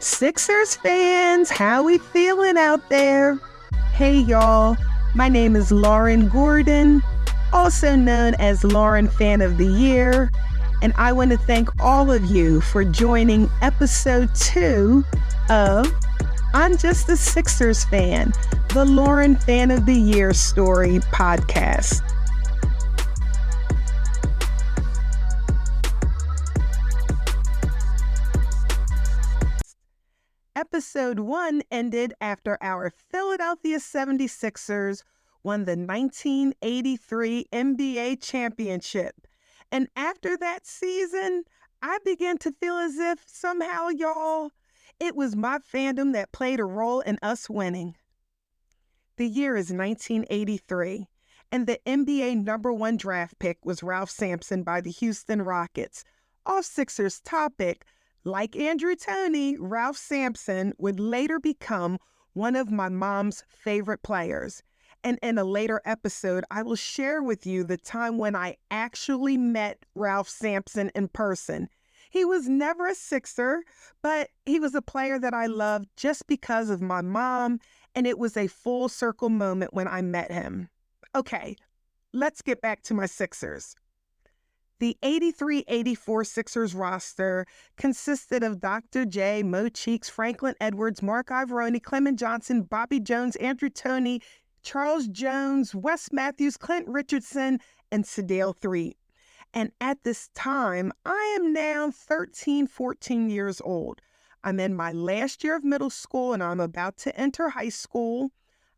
Sixers fans, how we feeling out there? Hey y'all, my name is Lauren Gordon, also known as Lauren Fan of the Year, and I want to thank all of you for joining episode 2 of I'm Just a Sixers Fan, the Lauren Fan of the Year story podcast. Episode 1 ended after our Philadelphia 76ers won the 1983 NBA championship. And after that season, I began to feel as if somehow, y'all, it was my fandom that played a role in us winning. The year is 1983, and the NBA #1 draft pick was Ralph Sampson by the Houston Rockets. Off Sixers topic, like Andrew Toney, Ralph Sampson would later become one of my mom's favorite players. And in a later episode, I will share with you the time when I actually met Ralph Sampson in person. He was never a Sixer, but he was a player that I loved just because of my mom, and it was a full circle moment when I met him. Okay, let's get back to my Sixers. The 83-84 Sixers roster consisted of Dr. J, Mo Cheeks, Franklin Edwards, Mark Ivoroni, Clement Johnson, Bobby Jones, Andrew Toney, Charles Jones, Wes Matthews, Clint Richardson, and Sedale Threatt. And at this time, I am now 13, 14 years old. I'm in my last year of middle school and I'm about to enter high school.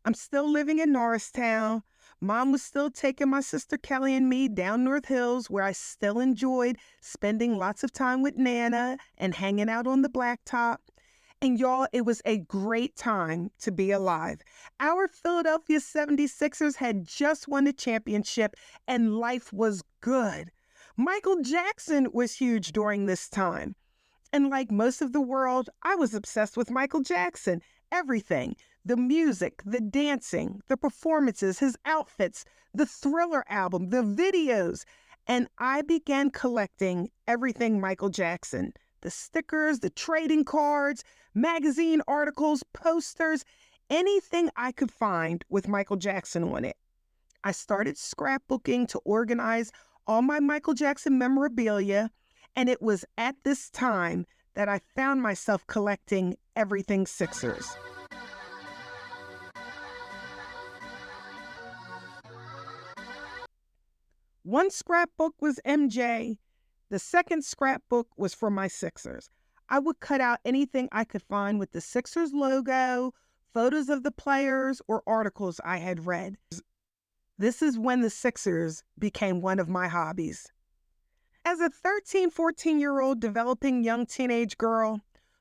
I'm still living in Norristown. Mom was still taking my sister Kelly and me down North Hills, where I still enjoyed spending lots of time with Nana and hanging out on the blacktop. And y'all, it was a great time to be alive. Our Philadelphia 76ers had just won the championship and life was good. Michael Jackson was huge during this time. And like most of the world, I was obsessed with Michael Jackson. Everything. The music, the dancing, the performances, his outfits, the Thriller album, the videos. And I began collecting everything Michael Jackson. The stickers, the trading cards, magazine articles, posters, anything I could find with Michael Jackson on it. I started scrapbooking to organize all my Michael Jackson memorabilia, and it was at this time that I found myself collecting everything Sixers. One scrapbook was MJ. The second scrapbook was for my Sixers. I would cut out anything I could find with the Sixers logo, photos of the players, or articles I had read. This is when the Sixers became one of my hobbies. As a 13, 14-year-old developing young teenage girl,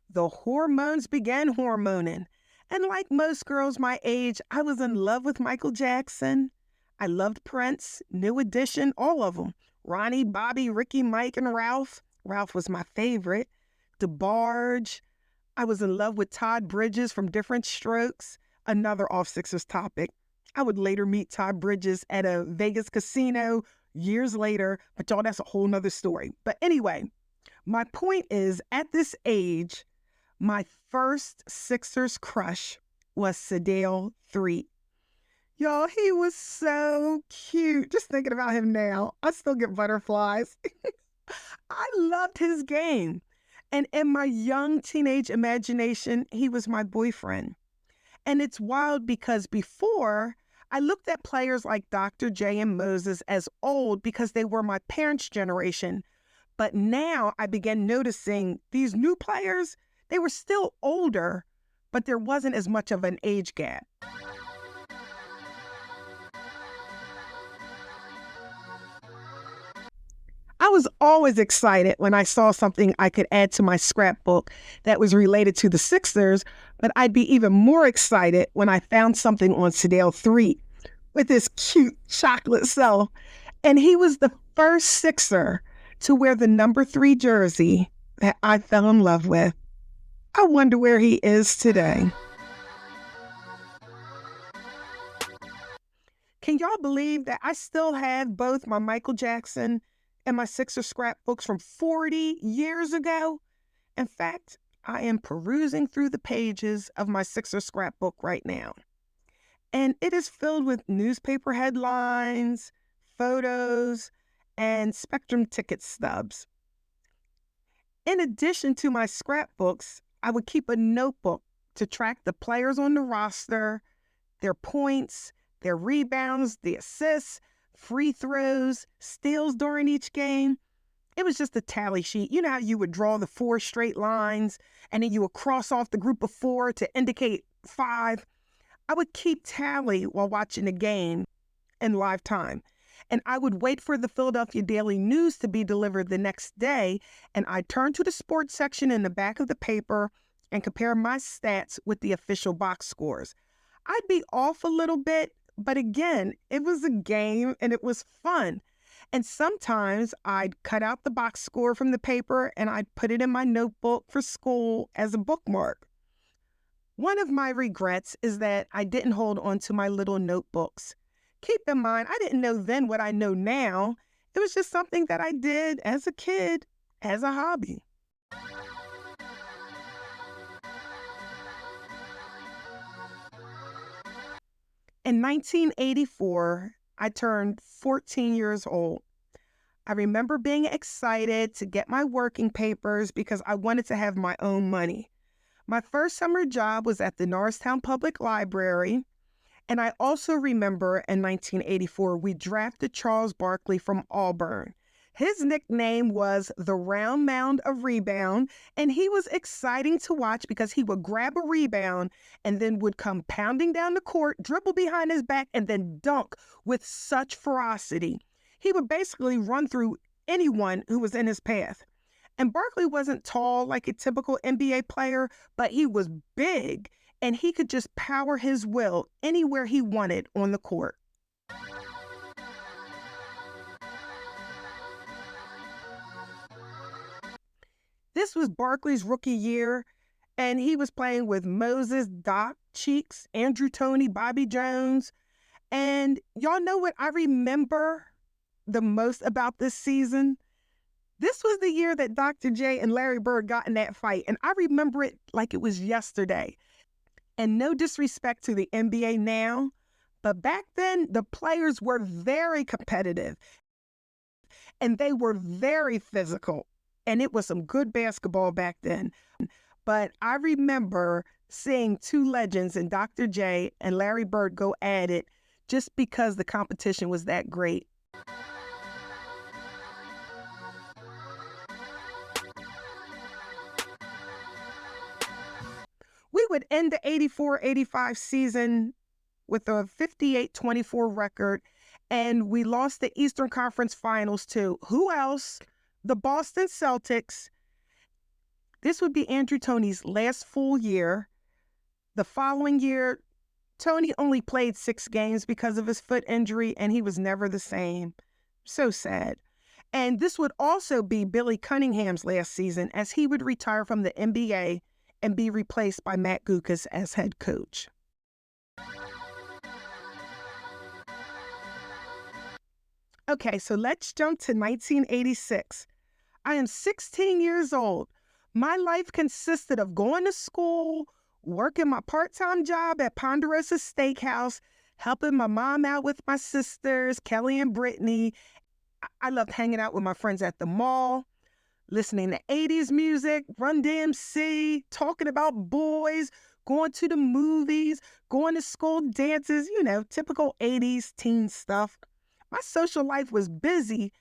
the hormones began hormoning. And like most girls my age, I was in love with Michael Jackson. I loved Prince, New Edition, all of them. Ronnie, Bobby, Ricky, Mike, and Ralph. Ralph was my favorite. DeBarge. I was in love with Todd Bridges from Different Strokes, another off Sixers topic. I would later meet Todd Bridges at a Vegas casino years later, but y'all, that's a whole nother story. But anyway, my point is, at this age, my first Sixers crush was Sedale Threatt. Y'all, he was so cute. Just thinking about him now, I still get butterflies. I loved his game. And in my young teenage imagination, he was my boyfriend. And it's wild because before, I looked at players like Dr. J and Moses as old because they were my parents' generation. But now I began noticing these new players, they were still older, but there wasn't as much of an age gap. I was always excited when I saw something I could add to my scrapbook that was related to the Sixers, but I'd be even more excited when I found something on Sedale Threatt with his cute chocolate self. And he was the first Sixer to wear the number 3 jersey that I fell in love with. I wonder where he is today. Can y'all believe that I still have both my Michael Jackson and my Sixer scrapbooks from 40 years ago? In fact, I am perusing through the pages of my Sixer scrapbook right now, and it is filled with newspaper headlines, photos, and Spectrum ticket stubs. In addition to my scrapbooks, I would keep a notebook to track the players on the roster, their points, their rebounds, the assists, free throws, steals during each game. It was just a tally sheet. You know how you would draw the 4 straight lines and then you would cross off the group of 4 to indicate 5? I would keep tally while watching the game in live time. And I would wait for the Philadelphia Daily News to be delivered the next day, and I'd turn to the sports section in the back of the paper and compare my stats with the official box scores. I'd be off a little bit, but again, it was a game and it was fun. And sometimes I'd cut out the box score from the paper and I'd put it in my notebook for school as a bookmark. One of my regrets is that I didn't hold on to my little notebooks. Keep in mind, I didn't know then what I know now. It was just something that I did as a kid, as a hobby. In 1984, I turned 14 years old. I remember being excited to get my working papers because I wanted to have my own money. My first summer job was at the Norristown Public Library, and I also remember in 1984, we drafted Charles Barkley from Auburn. His nickname was the Round Mound of Rebound, and he was exciting to watch because he would grab a rebound and then would come pounding down the court, dribble behind his back, and then dunk with such ferocity. He would basically run through anyone who was in his path. And Barkley wasn't tall like a typical NBA player, but he was big, and he could just power his will anywhere he wanted on the court. This was Barkley's rookie year, and he was playing with Moses, Doc, Cheeks, Andrew Toney, Bobby Jones. And y'all know what I remember the most about this season? This was the year that Dr. J and Larry Bird got in that fight, and I remember it like it was yesterday. And no disrespect to the NBA now, but back then the players were very competitive and they were very physical. And it was some good basketball back then. But I remember seeing two legends in Dr. J and Larry Bird go at it just because the competition was that great. We would end the 84-85 season with a 58-24 record, and we lost the Eastern Conference Finals to who else? The Boston Celtics. This would be Andrew Toney's last full year. The following year, Toney only played 6 games because of his foot injury, and he was never the same. So sad. And this would also be Billy Cunningham's last season, as he would retire from the NBA and be replaced by Matt Guokas as head coach. Okay, so let's jump to 1986. I am 16 years old. My life consisted of going to school, working my part-time job at Ponderosa Steakhouse, helping my mom out with my sisters, Kelly and Brittany. I loved hanging out with my friends at the mall, listening to 80s music, Run DMC, talking about boys, going to the movies, going to school dances, typical 80s teen stuff. My social life was busy,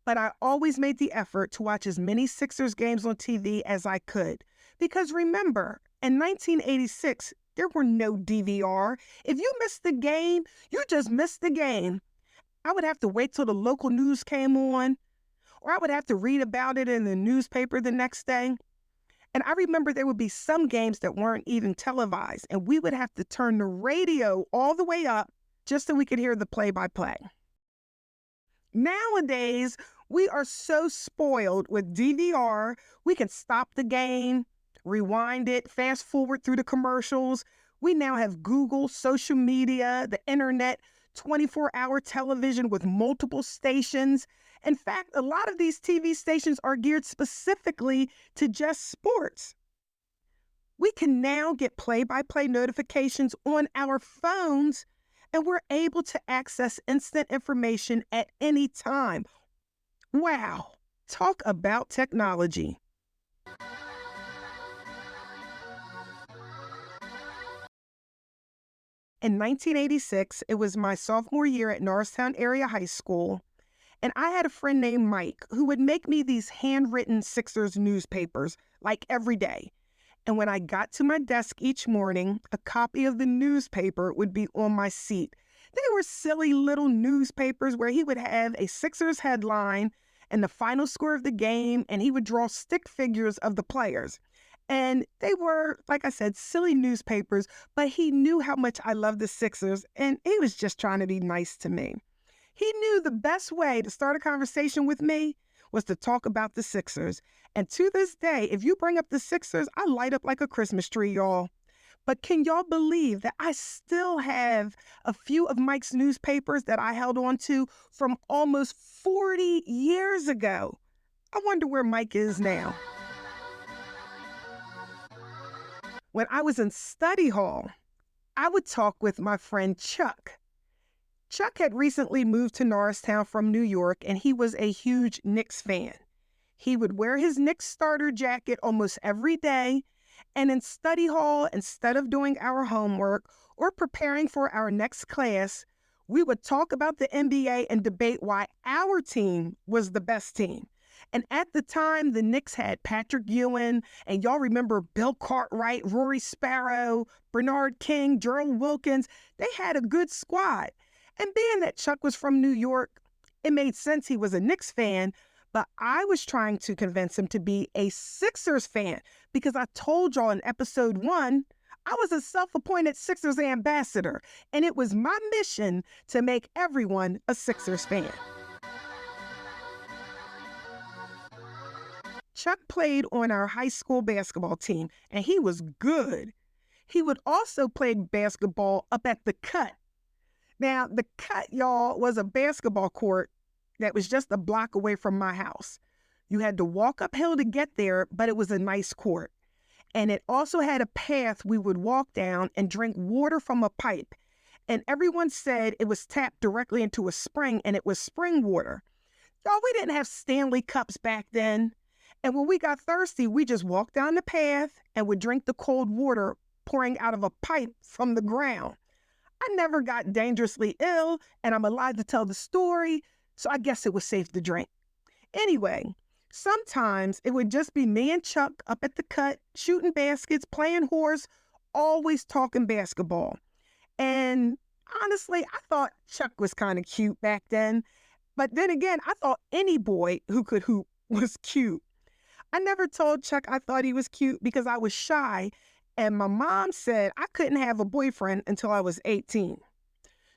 but I always made the effort to watch as many Sixers games on TV as I could. Because remember, in 1986, there were no DVR. If you missed the game, you just missed the game. I would have to wait till the local news came on, or I would have to read about it in the newspaper the next day. And I remember there would be some games that weren't even televised, and we would have to turn the radio all the way up just so we could hear the play-by-play. Nowadays, we are so spoiled with DVR, we can stop the game, rewind it, fast forward through the commercials. We now have Google, social media, the internet, 24-hour television with multiple stations. In fact, a lot of these TV stations are geared specifically to just sports. We can now get play-by-play notifications on our phones, and we're able to access instant information at any time. Wow, talk about technology. In 1986, it was my sophomore year at Norristown Area High School, and I had a friend named Mike who would make me these handwritten Sixers newspapers like every day. And when I got to my desk each morning, a copy of the newspaper would be on my seat. They were silly little newspapers where he would have a Sixers headline and the final score of the game, and he would draw stick figures of the players. And they were, like I said, silly newspapers, but he knew how much I loved the Sixers, and he was just trying to be nice to me. He knew the best way to start a conversation with me was to talk about the Sixers. And to this day, if you bring up the Sixers, I light up like a Christmas tree, y'all. But can y'all believe that I still have a few of Mike's newspapers that I held on to from almost 40 years ago? I wonder where Mike is now. When I was in study hall, I would talk with my friend Chuck. Chuck had recently moved to Norristown from New York, and he was a huge Knicks fan. He would wear his Knicks starter jacket almost every day, and in study hall, instead of doing our homework or preparing for our next class, we would talk about the NBA and debate why our team was the best team. And at the time, the Knicks had Patrick Ewing, and y'all remember Bill Cartwright, Rory Sparrow, Bernard King, Gerald Wilkins. They had a good squad. And being that Chuck was from New York, it made sense he was a Knicks fan, but I was trying to convince him to be a Sixers fan because I told y'all in episode 1, I was a self-appointed Sixers ambassador, and it was my mission to make everyone a Sixers fan. Chuck played on our high school basketball team, and he was good. He would also play basketball up at the Cut. Now, the Cut, y'all, was a basketball court that was just a block away from my house. You had to walk uphill to get there, but it was a nice court. And it also had a path we would walk down and drink water from a pipe. And everyone said it was tapped directly into a spring, and it was spring water. Y'all, we didn't have Stanley Cups back then. And when we got thirsty, we just walked down the path and would drink the cold water pouring out of a pipe from the ground. I never got dangerously ill, and I'm alive to tell the story, so I guess it was safe to drink. Anyway, sometimes it would just be me and Chuck up at the Cut, shooting baskets, playing horse, always talking basketball. And honestly, I thought Chuck was kind of cute back then. But then again, I thought any boy who could hoop was cute. I never told Chuck I thought he was cute because I was shy, and my mom said I couldn't have a boyfriend until I was 18.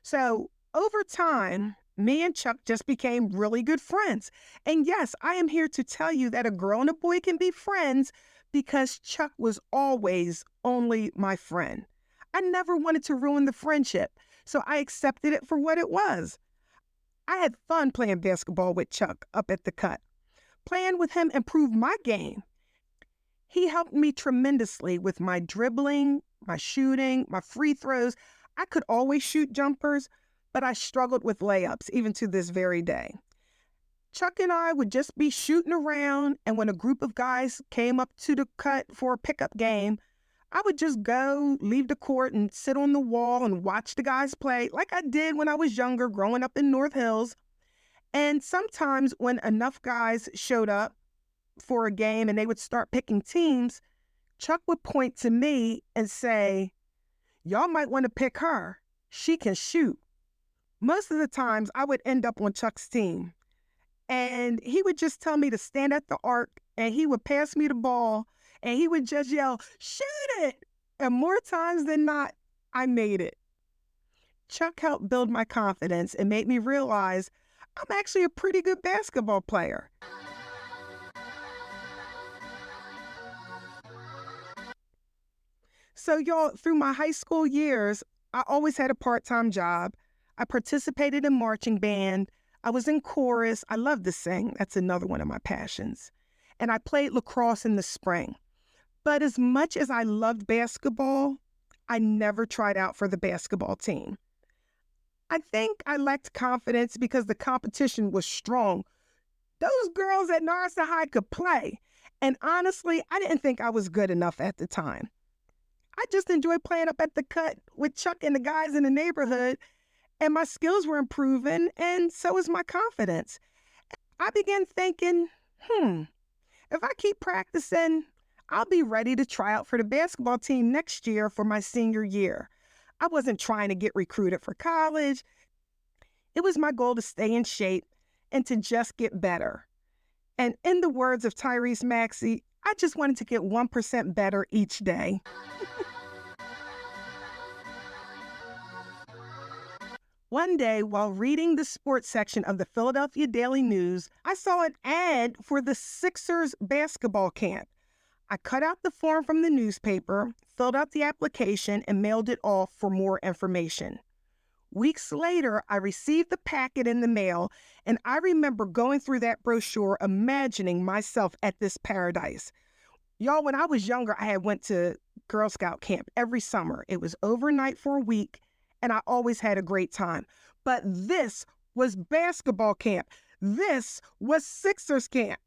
So over time, me and Chuck just became really good friends. And yes, I am here to tell you that a girl and a boy can be friends because Chuck was always only my friend. I never wanted to ruin the friendship, so I accepted it for what it was. I had fun playing basketball with Chuck up at the Cut. Playing with him improved my game. He helped me tremendously with my dribbling, my shooting, my free throws. I could always shoot jumpers, but I struggled with layups even to this very day. Chuck and I would just be shooting around, and when a group of guys came up to the Cut for a pickup game, I would just go, leave the court, and sit on the wall and watch the guys play like I did when I was younger growing up in North Hills. And sometimes when enough guys showed up for a game and they would start picking teams, Chuck would point to me and say, "Y'all might want to pick her. She can shoot." Most of the times I would end up on Chuck's team, and he would just tell me to stand at the arc, and he would pass me the ball, and he would just yell, "Shoot it!" And more times than not, I made it. Chuck helped build my confidence and made me realize I'm actually a pretty good basketball player. So y'all, through my high school years, I always had a part-time job. I participated in marching band. I was in chorus. I love to sing. That's another one of my passions. And I played lacrosse in the spring. But as much as I loved basketball, I never tried out for the basketball team. I think I lacked confidence because the competition was strong. Those girls at Narsa High could play. And honestly, I didn't think I was good enough at the time. I just enjoyed playing up at the cut with Chuck and the guys in the neighborhood, and my skills were improving, and so was my confidence. I began thinking, if I keep practicing, I'll be ready to try out for the basketball team next year for my senior year. I wasn't trying to get recruited for college. It was my goal to stay in shape and to just get better. And in the words of Tyrese Maxey, I just wanted to get 1% better each day. One day, while reading the sports section of the Philadelphia Daily News, I saw an ad for the Sixers basketball camp. I cut out the form from the newspaper, filled out the application, and mailed it off for more information. Weeks later, I received the packet in the mail, and I remember going through that brochure, imagining myself at this paradise. Y'all, when I was younger, I had went to Girl Scout camp every summer. It was overnight for a week, and I always had a great time. But this was basketball camp. This was Sixers camp.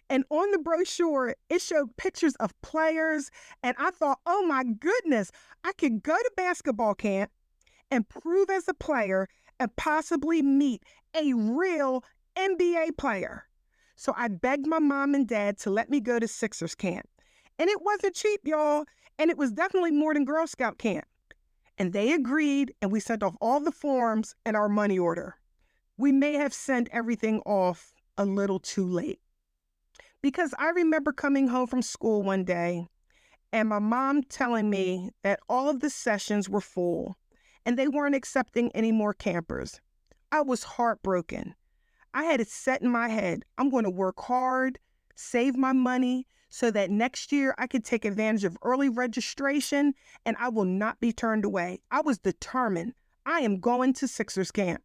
And on the brochure, it showed pictures of players, and I thought, oh my goodness, I could go to basketball camp and prove as a player and possibly meet a real NBA player. So I begged my mom and dad to let me go to Sixers camp. And it wasn't cheap, y'all, and it was definitely more than Girl Scout camp. And they agreed, and we sent off all the forms and our money order. We may have sent everything off a little too late. Because I remember coming home from school one day and my mom telling me that all of the sessions were full and they weren't accepting any more campers. I was heartbroken. I had it set in my head, I'm going to work hard, save my money, so that next year I could take advantage of early registration and I will not be turned away. I was determined. I am going to Sixers camp.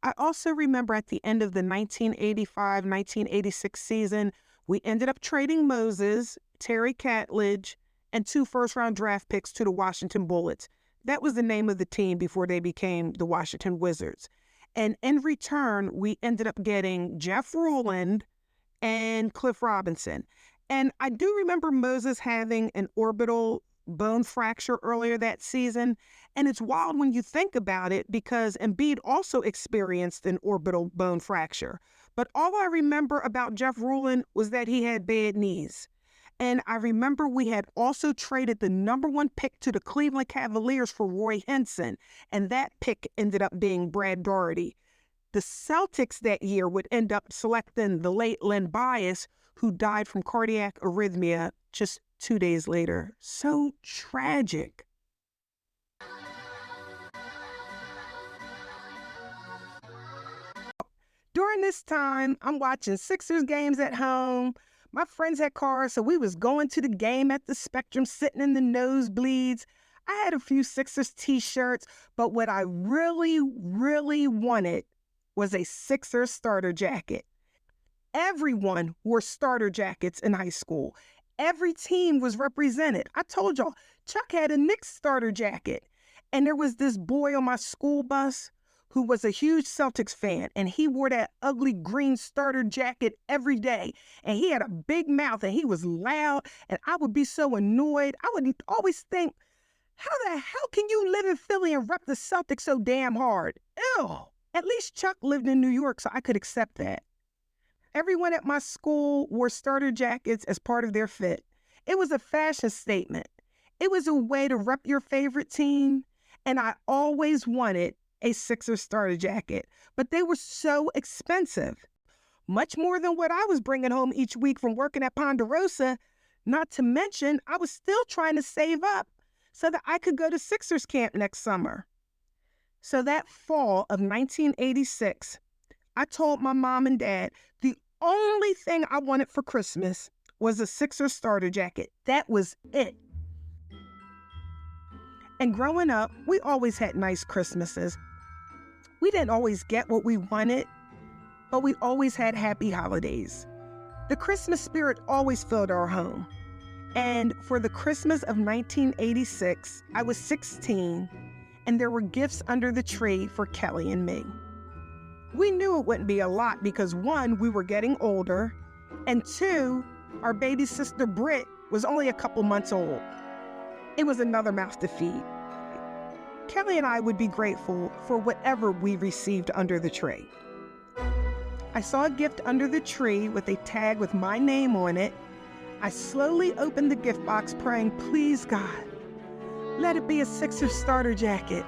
I also remember at the end of the 1985-1986 season, we ended up trading Moses, Terry Catledge, and 2 first-round draft picks to the Washington Bullets. That was the name of the team before they became the Washington Wizards. And in return, we ended up getting Jeff Ruland and Cliff Robinson. And I do remember Moses having an orbital bone fracture earlier that season. And it's wild when you think about it because Embiid also experienced an orbital bone fracture. But all I remember about Jeff Ruland was that he had bad knees. And I remember we had also traded the number 1 pick to the Cleveland Cavaliers for Roy Henson. And that pick ended up being Brad Daugherty. The Celtics that year would end up selecting the late Len Bias, who died from cardiac arrhythmia just 2 days later. So tragic. During this time, I'm watching Sixers games at home. My friends had cars, so we was going to the game at the Spectrum, sitting in the nosebleeds. I had a few Sixers t-shirts, but what I really, really wanted was a Sixers starter jacket. Everyone wore starter jackets in high school. Every team was represented. I told y'all, Chuck had a Knicks starter jacket. And there was this boy on my school bus who was a huge Celtics fan, and he wore that ugly green starter jacket every day. And he had a big mouth, and he was loud, and I would be so annoyed. I would always think, how the hell can you live in Philly and rep the Celtics so damn hard? Ew. At least Chuck lived in New York, so I could accept that. Everyone at my school wore starter jackets as part of their fit. It was a fashion statement. It was a way to rep your favorite team, and I always wanted a Sixers starter jacket, but they were so expensive. Much more than what I was bringing home each week from working at Ponderosa. Not to mention, I was still trying to save up so that I could go to Sixers camp next summer. So that fall of 1986, I told my mom and dad the only thing I wanted for Christmas was a Sixers starter jacket. That was it. And growing up, we always had nice Christmases. We didn't always get what we wanted, but we always had happy holidays. The Christmas spirit always filled our home. And for the Christmas of 1986, I was 16, and there were gifts under the tree for Kelly and me. We knew it wouldn't be a lot because 1, we were getting older, and 2, our baby sister Britt was only a couple months old. It was another mouth to feed. Kelly and I would be grateful for whatever we received under the tree. I saw a gift under the tree with a tag with my name on it. I slowly opened the gift box, praying, "Please, God, let it be a Sixers starter jacket."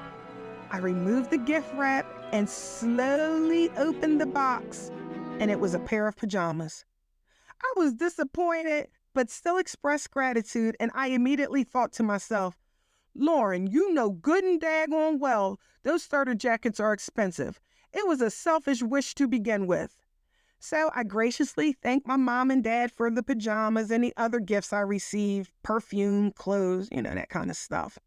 I removed the gift wrap and slowly opened the box, and it was a pair of pajamas. I was disappointed, but still expressed gratitude, and I immediately thought to myself, "Lauren, you know good and daggone well those starter jackets are expensive. It was a selfish wish to begin with." So I graciously thanked my mom and dad for the pajamas and the other gifts I received, perfume, clothes, that kind of stuff.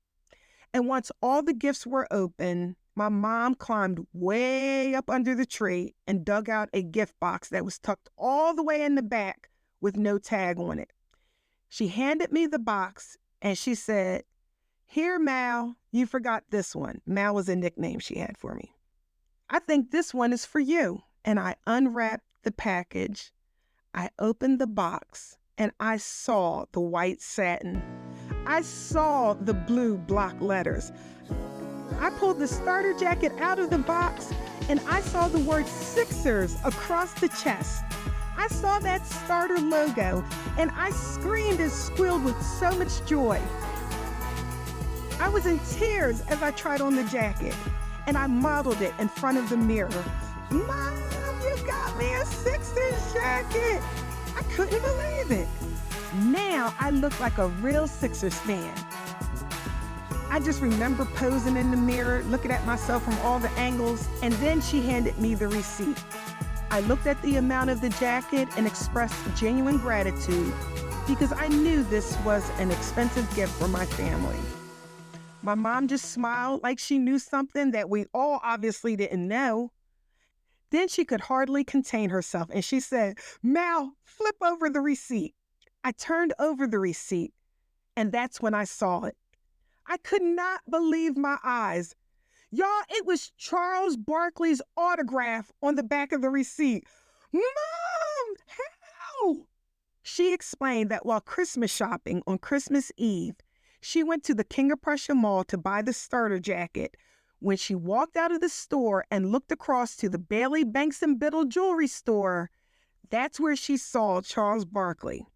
And once all the gifts were open, my mom climbed way up under the tree and dug out a gift box that was tucked all the way in the back with no tag on it. She handed me the box and she said, "Here, Mal, you forgot this one." Mal was a nickname she had for me. "I think this one is for you." And I unwrapped the package. I opened the box and I saw the white satin. I saw the blue block letters. I pulled the starter jacket out of the box and I saw the word Sixers across the chest. I saw that starter logo and I screamed and squealed with so much joy. I was in tears as I tried on the jacket and I modeled it in front of the mirror. "Mom, you got me a Sixers jacket." I couldn't believe it. Now I look like a real Sixers fan. I just remember posing in the mirror, looking at myself from all the angles, and then she handed me the receipt. I looked at the amount of the jacket and expressed genuine gratitude because I knew this was an expensive gift for my family. My mom just smiled like she knew something that we all obviously didn't know. Then she could hardly contain herself and she said, "Mal, flip over the receipt." I turned over the receipt and that's when I saw it. I could not believe my eyes. Y'all, it was Charles Barkley's autograph on the back of the receipt. "Mom, how?" She explained that while Christmas shopping on Christmas Eve, she went to the King of Prussia Mall to buy the starter jacket. When she walked out of the store and looked across to the Bailey Banks and Biddle jewelry store, that's where she saw Charles Barkley.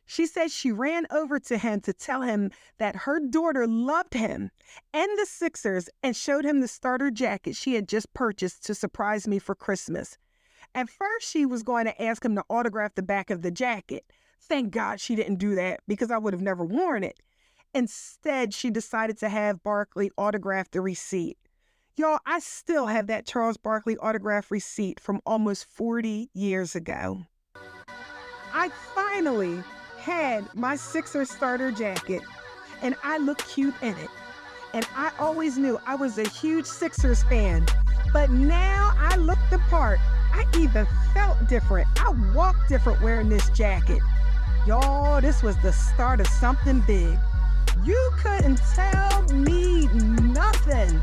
She said she ran over to him to tell him that her daughter loved him and the Sixers and showed him the starter jacket she had just purchased to surprise me for Christmas. At first, she was going to ask him to autograph the back of the jacket. Thank God she didn't do that because I would have never worn it. Instead, she decided to have Barkley autograph the receipt. Y'all, I still have that Charles Barkley autograph receipt from almost 40 years ago. I finally had my Sixers starter jacket, and I look cute in it. And I always knew I was a huge Sixers fan, but now I look the part. I even felt different. I walked different wearing this jacket. Y'all, this was the start of something big. You couldn't tell me nothing.